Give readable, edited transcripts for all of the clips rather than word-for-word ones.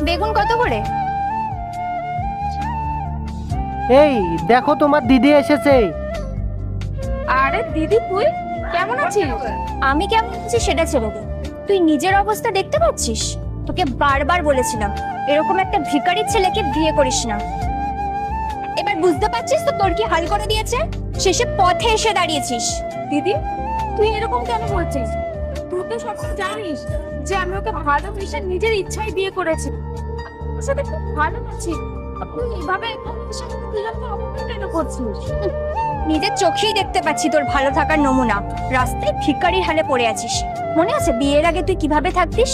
বেগুন কত করে? এই দেখো তোমার দিদি এসেছে। আরে দিদি, তুই কেমন আছিস? আমি কেমন আছি সেটা ছেড়ে দে, তুই নিজের অবস্থা দেখতে পাচ্ছিস? তোকে বারবার বলেছিলাম এরকম একটা ভিখারির ছেলেকে বিয়ে করিস না। এবার বুঝতে পারছিস তো তোর কি হাল করে দিয়েছে? শেষে পথে এসে দাঁড়িয়েছিস। দিদি, তুই এরকম কেন বলছিস? তুই তো সবসময় জানিস যে আমি ওকে ভালোবেসে নিজের ইচ্ছায় বিয়ে করেছি। ওর সাথে খুব ভালো আছি। তুই এভাবে ওর সাথে দুজনকে অপমান কেন করছিস? নিজের চোখেই দেখতে পাচ্ছি তোর ভালো থাকার নমুনা। রাস্তায় ভিখারির হালে পড়ে আছিস। মনে আছে বিয়ের আগে তুই কিভাবে থাকতিস?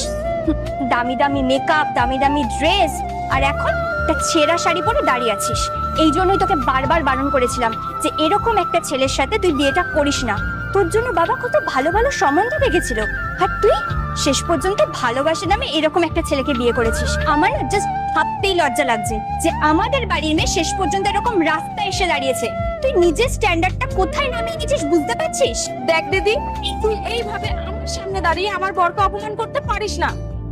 দামি দামি মেকআপ, দামি দামি ড্রেস, আর এখন একটা ছেঁড়া শাড়ি পরে দাঁড়িয়ে আছিস। এই জন্যই তোকে বারবার বারণ করেছিলাম যে এরকম একটা ছেলের সাথে তুই বিয়েটা করিস না। তোর জন্য বাবা কত ভালো ভালো সম্বন্ধ দেখেছিল, আর তুই শেষ পর্যন্ত ভালোবাসে নামে এরকম একটা ছেলেকে বিয়ে করেছিস। আমার না জাস্ট ভাবতেই লজ্জা লাগছে যে আমাদের বাড়ির মেয়ে শেষ পর্যন্ত এরকম রাস্তায় এসে দাঁড়িয়েছে। তুই নিজের স্ট্যান্ডার্ডটা কোথায় নামিয়ে নিয়েছিস বুঝতে পারছিস? দেখ দিদি, তুই এইভাবে আমার সামনে দাঁড়িয়ে আমার বরকে অপমান করতে পারিস না।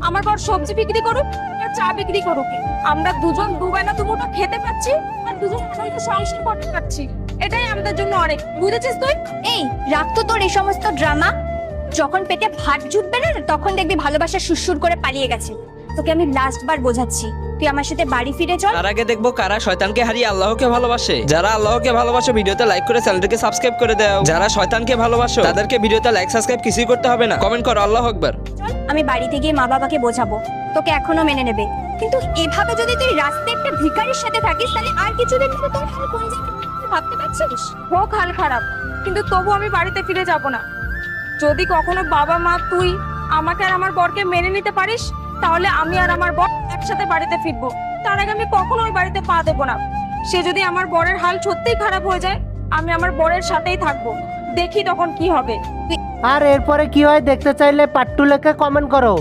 আমার বর সবজি বিক্রি করুক আর চা বিক্রি করুক, আমরা দুজন দুবেলা দুমুঠো খেতে পাচ্ছি আর দুজন আনন্দে সংসার করতে পারছি। এটাই আমাদের জন্য অনেক, বুঝেছিস তুই? এই রাখ তো তোর এই সমস্ত ড্রামা। যখন পেটে ভাত জুটবে না তখন দেখবি ভালোবাসা সুরসুর করে পালিয়ে গেছে। তোকে আমি লাস্ট বার বোঝাচ্ছি, তুই আমার সাথে বাড়ি ফিরে চল। তার আগে দেখবো কারা শয়তানকে হারিয়ে আল্লাহকে ভালোবাসে। যারা আল্লাহকে ভালোবাসো ভিডিওতে লাইক করে চ্যানেলটিকে সাবস্ক্রাইব করে দাও। যারা শয়তানকে ভালোবাসো তাদেরকে ভিডিওতে লাইক সাবস্ক্রাইব কিছুই করতে হবে না, কমেন্ট করো আল্লাহু আকবার। চল, আমি বাড়িতে গিয়ে মা বাবাকে বোঝাবো, তোকে এখনো মেনে নেবে। কিন্তু এভাবে যদি তুই রাস্তায় একটা ভিখারির সাথে থাকিস তাহলে আর কিছুদিন পরে তোর হাল কোন জায়গায় তুই ভাবতে পারছিস? হোক হাল খারাপ, কিন্তু তবু আমি বাড়িতে ফিরে যাব না। যদি কখনো বাবা মা তুই আমাকে আর আমার বরকে মেনে নিতে পারিস তাহলে আমি আর আমার বর একসাথে বাড়িতে ফিরবো। তার আগে আমি কখনো ওই বাড়িতে পা দেবো না। সে যদি আমার বরের হাল সত্যিই খারাপ হয়ে যায়, আমি আমার বরের সাথেই থাকবো। দেখি তখন কি হবে। আর এরপরে কি হয় দেখতে চাইলে পার্ট 2 লেখা কমেন্ট করো।